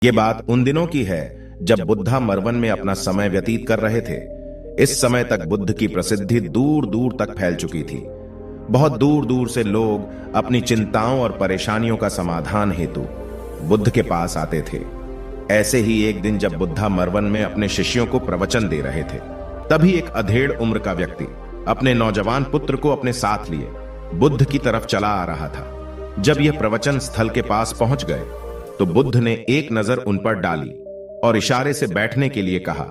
ये बात उन दिनों की है जब बुद्धा मरवन में अपना समय व्यतीत कर रहे थे। इस समय तक बुद्ध की प्रसिद्धि दूर दूर तक फैल चुकी थी। बहुत दूर दूर से लोग अपनी चिंताओं और परेशानियों का समाधान हेतु बुद्ध के पास आते थे। ऐसे ही एक दिन जब बुद्धा मरवन में अपने शिष्यों को प्रवचन दे रहे थे, तभी एक अधेड़ उम्र का व्यक्ति अपने नौजवान पुत्र को अपने साथ लिए बुद्ध की तरफ चला आ रहा था। जब यह प्रवचन स्थल के पास पहुंच गए तो बुद्ध ने एक नजर उन पर डाली और इशारे से बैठने के लिए कहा।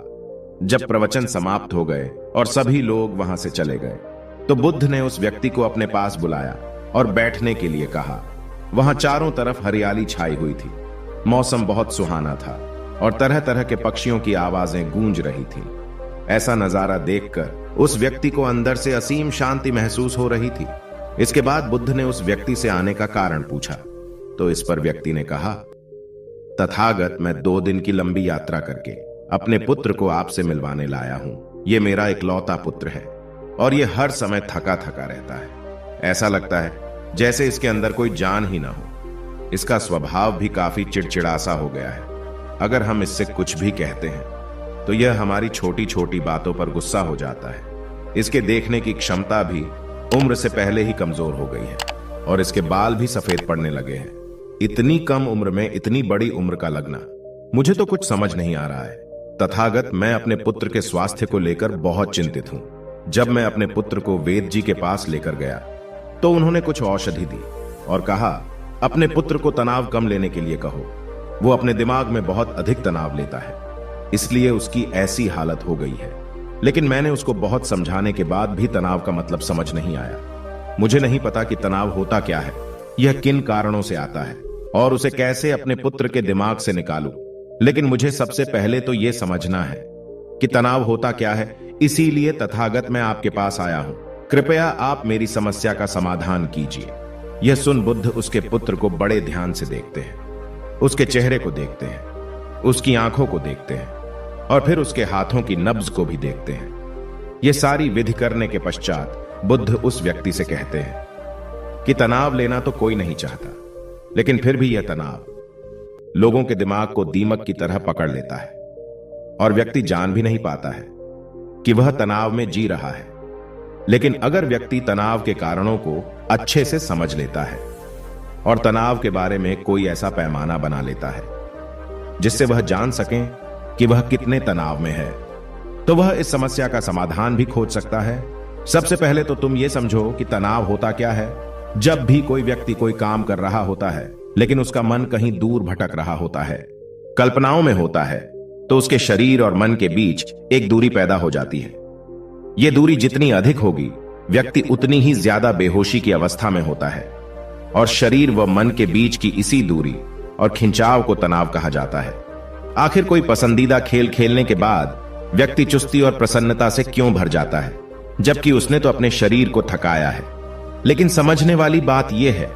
जब प्रवचन समाप्त हो गए और सभी लोग वहां से चले गए तो बुद्ध ने उस व्यक्ति को अपने पास बुलाया और बैठने के लिए कहा। वहां चारों तरफ हरियाली छाई हुई थी। मौसम बहुत सुहाना था और तरह तरह के पक्षियों की आवाजें गूंज रही थी। ऐसा नजारा देखकर उस व्यक्ति को अंदर से असीम शांति महसूस हो रही थी। इसके बाद बुद्ध ने उस व्यक्ति से आने का कारण पूछा तो इस पर व्यक्ति ने कहा, तथागत, मैं 2 दिन की लंबी यात्रा करके अपने पुत्र को आपसे मिलवाने लाया हूं। ये मेरा इकलौता पुत्र है और ये हर समय थका थका रहता है। ऐसा लगता है जैसे इसके अंदर कोई जान ही ना हो। इसका स्वभाव भी काफी चिड़चिड़ासा हो गया है। अगर हम इससे कुछ भी कहते हैं तो यह हमारी छोटी छोटी बातों पर गुस्सा हो जाता है। इसके देखने की क्षमता भी उम्र से पहले ही कमजोर हो गई है और इसके बाल भी सफेद पड़ने लगे हैं। इतनी कम उम्र में इतनी बड़ी उम्र का लगना, मुझे तो कुछ समझ नहीं आ रहा है। तथागत, मैं अपने पुत्र के स्वास्थ्य को लेकर बहुत चिंतित हूं। जब मैं अपने पुत्र को वेद जी के पास लेकर गया तो उन्होंने कुछ औषधि दी और कहा, अपने पुत्र को तनाव कम लेने के लिए कहो। वो अपने दिमाग में बहुत अधिक तनाव लेता है, इसलिए उसकी ऐसी हालत हो गई है। लेकिन मैंने उसको बहुत समझाने के बाद भी तनाव का मतलब समझ नहीं आया। मुझे नहीं पता कि तनाव होता क्या है, यह किन कारणों से आता है और उसे कैसे अपने पुत्र के दिमाग से निकालूं। लेकिन मुझे सबसे पहले तो यह समझना है कि तनाव होता क्या है। इसीलिए तथागत मैं आपके पास आया हूं। कृपया आप मेरी समस्या का समाधान कीजिए। यह सुन बुद्ध उसके पुत्र को बड़े ध्यान से देखते हैं। उसके चेहरे को देखते हैं, उसकी आंखों को देखते हैं और फिर उसके हाथों की नब्ज को भी देखते हैं। यह सारी विधि करने के पश्चात बुद्ध उस व्यक्ति से कहते हैं कि तनाव लेना तो कोई नहीं चाहता, लेकिन फिर भी यह तनाव लोगों के दिमाग को दीमक की तरह पकड़ लेता है और व्यक्ति जान भी नहीं पाता है कि वह तनाव में जी रहा है। लेकिन अगर व्यक्ति तनाव के कारणों को अच्छे से समझ लेता है और तनाव के बारे में कोई ऐसा पैमाना बना लेता है जिससे वह जान सके कि वह कितने तनाव में है, तो वह इस समस्या का समाधान भी खोज सकता है। सबसे पहले तो तुम ये समझो कि तनाव होता क्या है। जब भी कोई व्यक्ति कोई काम कर रहा होता है लेकिन उसका मन कहीं दूर भटक रहा होता है, कल्पनाओं में होता है, तो उसके शरीर और मन के बीच एक दूरी पैदा हो जाती है। यह दूरी जितनी अधिक होगी, व्यक्ति उतनी ही ज्यादा बेहोशी की अवस्था में होता है और शरीर व मन के बीच की इसी दूरी और खिंचाव को तनाव कहा जाता है। आखिर कोई पसंदीदा खेल खेलने के बाद व्यक्ति चुस्ती और प्रसन्नता से क्यों भर जाता है, जबकि उसने तो अपने शरीर को थकाया है। लेकिन समझने वाली बात यह है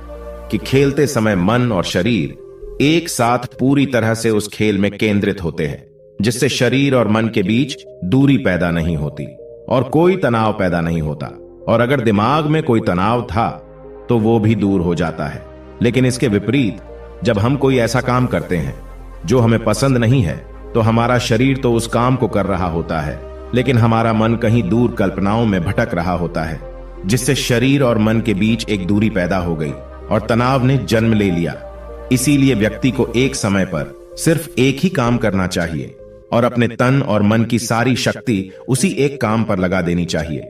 कि खेलते समय मन और शरीर एक साथ पूरी तरह से उस खेल में केंद्रित होते हैं, जिससे शरीर और मन के बीच दूरी पैदा नहीं होती और कोई तनाव पैदा नहीं होता। और अगर दिमाग में कोई तनाव था तो वो भी दूर हो जाता है। लेकिन इसके विपरीत, जब हम कोई ऐसा काम करते हैं जो हमें पसंद नहीं है, तो हमारा शरीर तो उस काम को कर रहा होता है, लेकिन हमारा मन कहीं दूर कल्पनाओं में भटक रहा होता है, जिससे शरीर और मन के बीच एक दूरी पैदा हो गई और तनाव ने जन्म ले लिया। इसीलिए व्यक्ति को एक समय पर सिर्फ एक ही काम करना चाहिए और अपने तन और मन की सारी शक्ति उसी एक काम पर लगा देनी चाहिए,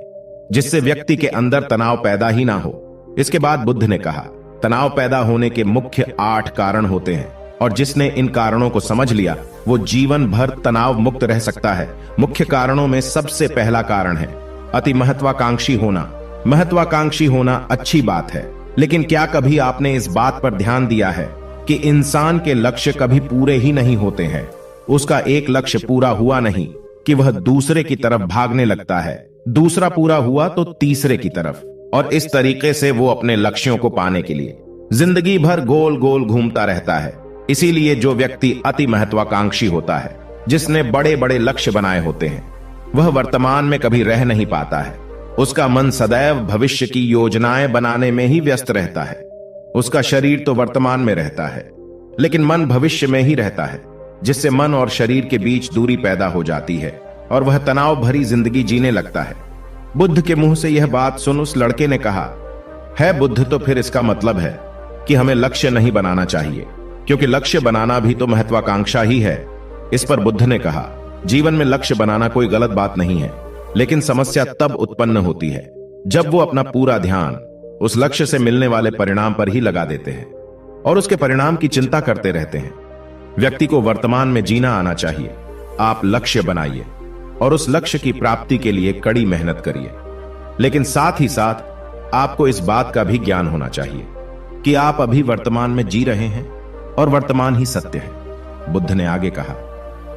जिससे व्यक्ति के अंदर तनाव पैदा ही ना हो। इसके बाद बुद्ध ने कहा, तनाव पैदा होने के मुख्य 8 कारण होते हैं और जिसने इन कारणों को समझ लिया वो जीवन भर तनाव मुक्त रह सकता है। मुख्य कारणों में सबसे पहला कारण है अति महत्वाकांक्षी होना। महत्वाकांक्षी होना अच्छी बात है, लेकिन क्या कभी आपने इस बात पर ध्यान दिया है कि इंसान के लक्ष्य कभी पूरे ही नहीं होते हैं। उसका एक लक्ष्य पूरा हुआ नहीं कि वह दूसरे की तरफ भागने लगता है, दूसरा पूरा हुआ तो तीसरे की तरफ, और इस तरीके से वो अपने लक्ष्यों को पाने के लिए जिंदगी भर गोल गोल घूमता रहता है। इसीलिए जो व्यक्ति अति महत्वाकांक्षी होता है, जिसने बड़े बड़े लक्ष्य बनाए होते हैं, वह वर्तमान में कभी रह नहीं पाता है। उसका मन सदैव भविष्य की योजनाएं बनाने में ही व्यस्त रहता है। उसका शरीर तो वर्तमान में रहता है, लेकिन मन भविष्य में ही रहता है। जिससे मन और शरीर के बीच दूरी पैदा हो जाती है और वह तनाव भरी जिंदगी जीने लगता है। बुद्ध के मुंह से यह बात सुन उस लड़के ने कहा, है बुद्ध, तो फिर इसका मतलब है कि हमें लक्ष्य नहीं बनाना चाहिए, क्योंकि लक्ष्य बनाना भी तो महत्वाकांक्षा ही है। इस पर बुद्ध ने कहा, जीवन में लक्ष्य बनाना कोई गलत बात नहीं है, लेकिन समस्या तब उत्पन्न होती है जब वो अपना पूरा ध्यान उस लक्ष्य से मिलने वाले परिणाम पर ही लगा देते हैं और उसके परिणाम की चिंता करते रहते हैं। व्यक्ति को वर्तमान में जीना आना चाहिए। आप लक्ष्य बनाइए और उस लक्ष्य की प्राप्ति के लिए कड़ी मेहनत करिए, लेकिन साथ ही साथ आपको इस बात का भी ज्ञान होना चाहिए कि आप अभी वर्तमान में जी रहे हैं और वर्तमान ही सत्य है। बुद्ध ने आगे कहा,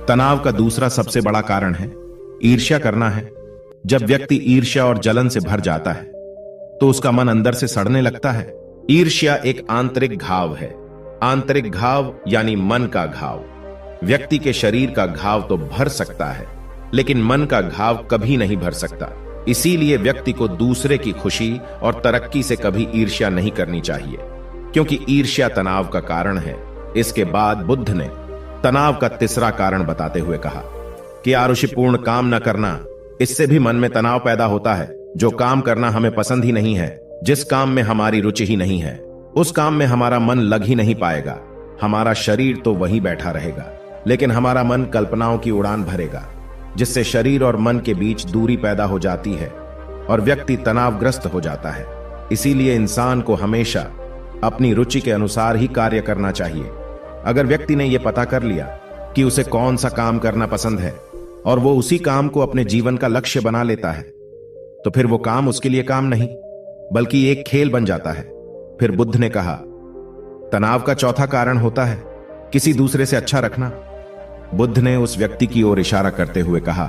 तनाव का दूसरा सबसे बड़ा कारण है ईर्ष्या करना है। जब व्यक्ति ईर्ष्या और जलन से भर जाता है तो उसका मन अंदर से सड़ने लगता है। ईर्ष्या एक आंतरिक घाव है। आंतरिक घाव यानी मन का घाव। व्यक्ति के शरीर का घाव तो भर सकता है, लेकिन मन का घाव कभी नहीं भर सकता। इसीलिए व्यक्ति को दूसरे की खुशी और तरक्की से कभी ईर्ष्या नहीं करनी चाहिए, क्योंकि ईर्ष्या तनाव का कारण है। इसके बाद बुद्ध ने तनाव का तीसरा कारण बताते हुए कहा कि आरुषिपूर्ण काम न करना, इससे भी मन में तनाव पैदा होता है। जो काम करना हमें पसंद ही नहीं है, जिस काम में हमारी रुचि ही नहीं है, उस काम में हमारा मन लग ही नहीं पाएगा। हमारा शरीर तो वहीं बैठा रहेगा, लेकिन हमारा मन कल्पनाओं की उड़ान भरेगा, जिससे शरीर और मन के बीच दूरी पैदा हो जाती है और व्यक्ति तनावग्रस्त हो जाता है। इसीलिए इंसान को हमेशा अपनी रुचि के अनुसार ही कार्य करना चाहिए। अगर व्यक्ति ने यह पता कर लिया कि उसे कौन सा काम करना पसंद है और वो उसी काम को अपने जीवन का लक्ष्य बना लेता है, तो फिर वो काम उसके लिए काम नहीं बल्कि एक खेल बन जाता है। फिर बुद्ध ने कहा, तनाव का चौथा कारण होता है किसी दूसरे से अच्छा रखना। बुद्ध ने उस व्यक्ति की ओर इशारा करते हुए कहा,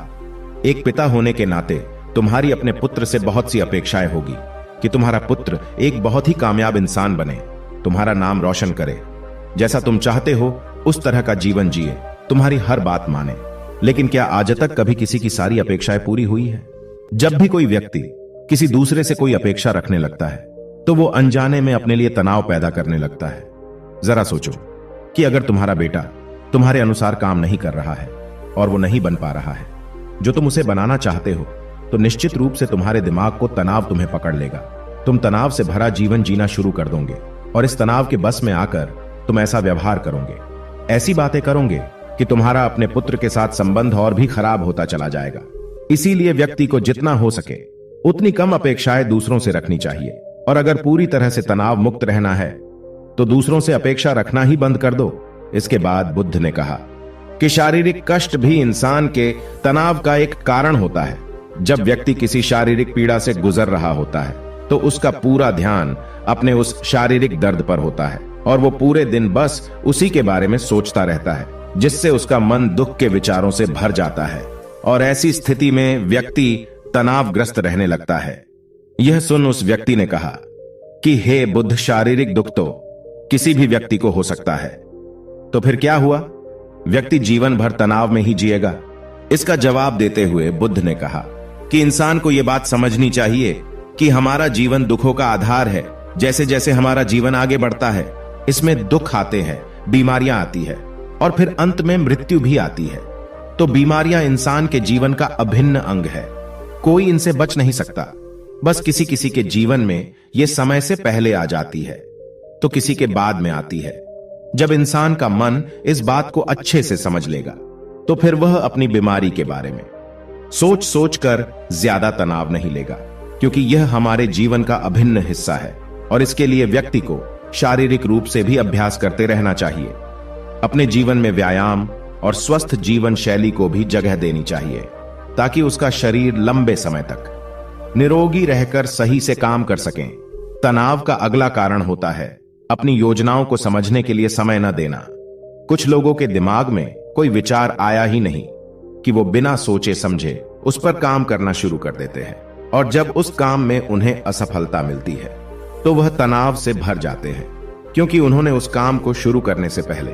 एक पिता होने के नाते तुम्हारी अपने पुत्र से बहुत सी अपेक्षाएं होगी कि तुम्हारा पुत्र एक बहुत ही कामयाब इंसान बने, तुम्हारा नाम रोशन करे, जैसा तुम चाहते हो उस तरह का जीवन जिए, तुम्हारी हर बात माने। लेकिन क्या आज तक कभी किसी की सारी अपेक्षाएं पूरी हुई है? जब भी कोई व्यक्ति किसी दूसरे से कोई अपेक्षा रखने लगता है तो वो अनजाने में अपने लिए तनाव पैदा करने लगता है। जरा सोचो कि अगर तुम्हारा बेटा तुम्हारे अनुसार काम नहीं कर रहा है और वो नहीं बन पा रहा है जो तुम उसे बनाना चाहते हो, तो निश्चित रूप से तुम्हारे दिमाग को तनाव तुम्हें पकड़ लेगा। तुम तनाव से भरा जीवन जीना शुरू कर दोगे और इस तनाव के बस में आकर तुम ऐसा व्यवहार करोगे, ऐसी बातें करोगे कि तुम्हारा अपने पुत्र के साथ संबंध और भी खराब होता चला जाएगा। इसीलिए व्यक्ति को जितना हो सके उतनी कम अपेक्षाएं दूसरों से रखनी चाहिए, और अगर पूरी तरह से तनाव मुक्त रहना है तो दूसरों से अपेक्षा रखना ही बंद कर दो। इसके बाद बुद्ध ने कहा कि शारीरिक कष्ट भी इंसान के तनाव का एक कारण होता है। जब व्यक्ति किसी शारीरिक पीड़ा से गुजर रहा होता है तो उसका पूरा ध्यान अपने उस शारीरिक दर्द पर होता है और वो पूरे दिन बस उसी के बारे में सोचता रहता है, जिससे उसका मन दुख के विचारों से भर जाता है और ऐसी स्थिति में व्यक्ति तनावग्रस्त रहने लगता है। यह सुन उस व्यक्ति ने कहा कि हे बुद्ध, शारीरिक दुख तो किसी भी व्यक्ति को हो सकता है, तो फिर क्या हुआ? व्यक्ति जीवन भर तनाव में ही जिएगा? इसका जवाब देते हुए बुद्ध ने कहा कि इंसान को यह बात समझनी चाहिए कि हमारा जीवन दुखों का आधार है। जैसे जैसे हमारा जीवन आगे बढ़ता है, इसमें दुख आते हैं, बीमारियां आती है और फिर अंत में मृत्यु भी आती है। तो बीमारियां इंसान के जीवन का अभिन्न अंग है, कोई इनसे बच नहीं सकता। बस किसी किसी के जीवन में यह समय से पहले आ जाती है तो किसी के बाद में आती है। जब इंसान का मन इस बात को अच्छे से समझ लेगा तो फिर वह अपनी बीमारी के बारे में सोच सोच कर ज्यादा तनाव नहीं लेगा, क्योंकि यह हमारे जीवन का अभिन्न हिस्सा है और इसके लिए व्यक्ति को शारीरिक रूप से भी अभ्यास करते रहना चाहिए। अपने जीवन में व्यायाम और स्वस्थ जीवन शैली को भी जगह देनी चाहिए ताकि उसका शरीर लंबे समय तक निरोगी रहकर सही से काम कर सकें। तनाव का अगला कारण होता है अपनी योजनाओं को समझने के लिए समय न देना। कुछ लोगों के दिमाग में कोई विचार आया ही नहीं कि वो बिना सोचे समझे उस पर काम करना शुरू कर देते हैं, और जब उस काम में उन्हें असफलता मिलती है तो वह तनाव से भर जाते हैं, क्योंकि उन्होंने उस काम को शुरू करने से पहले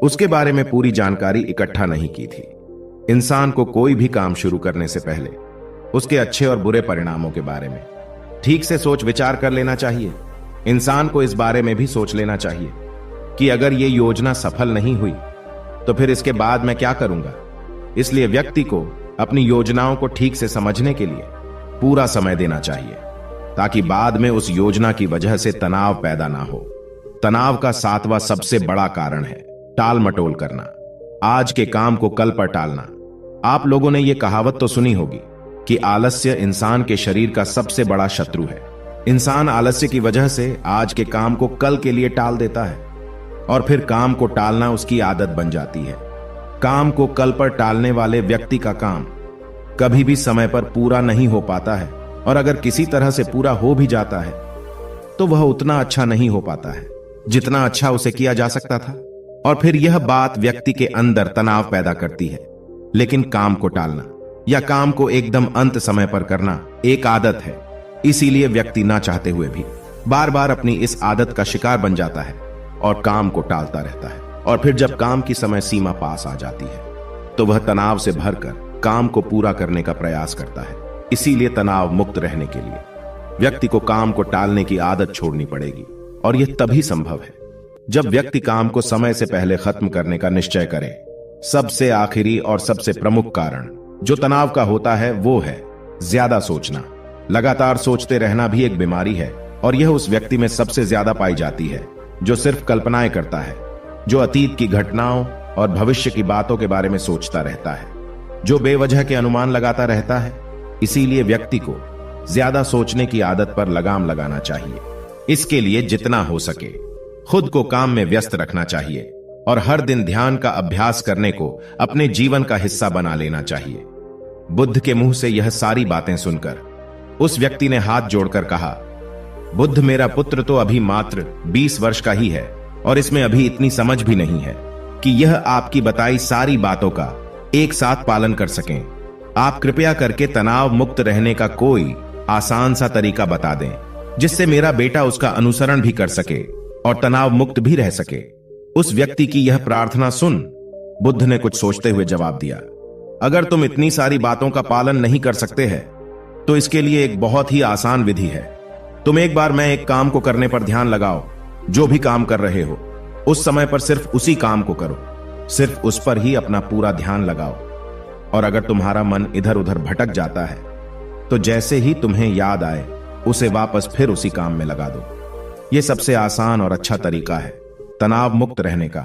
उसके बारे में पूरी जानकारी इकट्ठा नहीं की थी। इंसान को कोई भी काम शुरू करने से पहले उसके अच्छे और बुरे परिणामों के बारे में ठीक से सोच विचार कर लेना चाहिए। इंसान को इस बारे में भी सोच लेना चाहिए कि अगर ये योजना सफल नहीं हुई तो फिर इसके बाद मैं क्या करूंगा? इसलिए व्यक्ति को अपनी योजनाओं को ठीक से समझने के लिए पूरा समय देना चाहिए, ताकि बाद में उस योजना की वजह से तनाव पैदा ना हो। तनाव का 7वां सबसे बड़ा कारण है टाल मटोल करना, आज के काम को कल पर टालना। आप लोगों ने यह कहावत तो सुनी होगी कि आलस्य इंसान के शरीर का सबसे बड़ा शत्रु है। इंसान आलस्य की वजह से आज के काम को कल के लिए टाल देता है और फिर काम को टालना उसकी आदत बन जाती है। काम को कल पर टालने वाले व्यक्ति का काम कभी भी समय पर पूरा नहीं हो पाता है, और अगर किसी तरह से पूरा हो भी जाता है तो वह उतना अच्छा नहीं हो पाता है जितना अच्छा उसे किया जा सकता था। और फिर यह बात व्यक्ति के अंदर तनाव पैदा करती है। लेकिन काम को टालना या काम को एकदम अंत समय पर करना एक आदत है, इसीलिए व्यक्ति ना चाहते हुए भी बार बार अपनी इस आदत का शिकार बन जाता है और काम को टालता रहता है। और फिर जब काम की समय सीमा पास आ जाती है तो वह तनाव से भरकर काम को पूरा करने का प्रयास करता है। इसीलिए तनाव मुक्त रहने के लिए व्यक्ति को काम को टालने की आदत छोड़नी पड़ेगी, और यह तभी संभव है जब व्यक्ति काम को समय से पहले खत्म करने का निश्चय करे। सबसे आखिरी और सबसे प्रमुख कारण जो तनाव का होता है वो है ज्यादा सोचना। लगातार सोचते रहना भी एक बीमारी है, और यह उस व्यक्ति में सबसे ज्यादा पाई जाती है जो सिर्फ कल्पनाएं करता है, जो अतीत की घटनाओं और भविष्य की बातों के बारे में सोचता रहता है, जो बेवजह के अनुमान लगाता रहता है। इसीलिए व्यक्ति को ज्यादा सोचने की आदत पर लगाम लगाना चाहिए। इसके लिए जितना हो सके खुद को काम में व्यस्त रखना चाहिए और हर दिन ध्यान का अभ्यास करने को अपने जीवन का हिस्सा बना लेना चाहिए। बुद्ध के मुंह से यह सारी बातें सुनकर उस व्यक्ति ने हाथ जोड़कर कहा, बुद्ध, मेरा पुत्र तो अभी मात्र 20 वर्ष का ही है और इसमें अभी इतनी समझ भी नहीं है कि यह आपकी बताई सारी बातों का एक साथ पालन कर सकें। आप कृपया करके तनाव मुक्त रहने का कोई आसान सा तरीका बता दें जिससे मेरा बेटा उसका अनुसरण भी कर सके और तनाव मुक्त भी रह सके। उस व्यक्ति की यह प्रार्थना सुन बुद्ध ने कुछ सोचते हुए जवाब दिया, अगर तुम इतनी सारी बातों का पालन नहीं कर सकते हैं तो इसके लिए एक बहुत ही आसान विधि है। तुम एक बार मैं एक काम को करने पर ध्यान लगाओ। जो भी काम कर रहे हो उस समय पर सिर्फ उसी काम को करो, सिर्फ उस पर ही अपना पूरा ध्यान लगाओ। और अगर तुम्हारा मन इधर उधर भटक जाता है तो जैसे ही तुम्हें याद आए उसे वापस फिर उसी काम में लगा दो। यह सबसे आसान और अच्छा तरीका है तनाव मुक्त रहने का।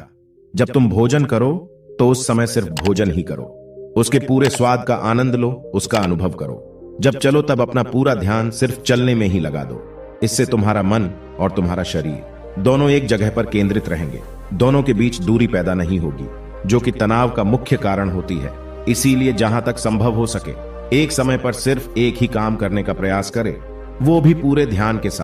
जब तुम भोजन करो तो उस समय सिर्फ भोजन ही करो, उसके पूरे स्वाद का आनंद लो, उसका अनुभव करो। जब चलो तब अपना पूरा ध्यान सिर्फ चलने में ही लगा दो। इससे तुम्हारा मन और तुम्हारा शरीर दोनों एक जगह पर केंद्रित रहेंगे, दोनों के बीच दूरी पैदा नहीं होगी जो कि तनाव का मुख्य कारण होती है। इसीलिए जहां तक संभव हो सके एक समय पर सिर्फ एक ही काम करने का प्रयास करें, वो भी पूरे ध्यान के साथ।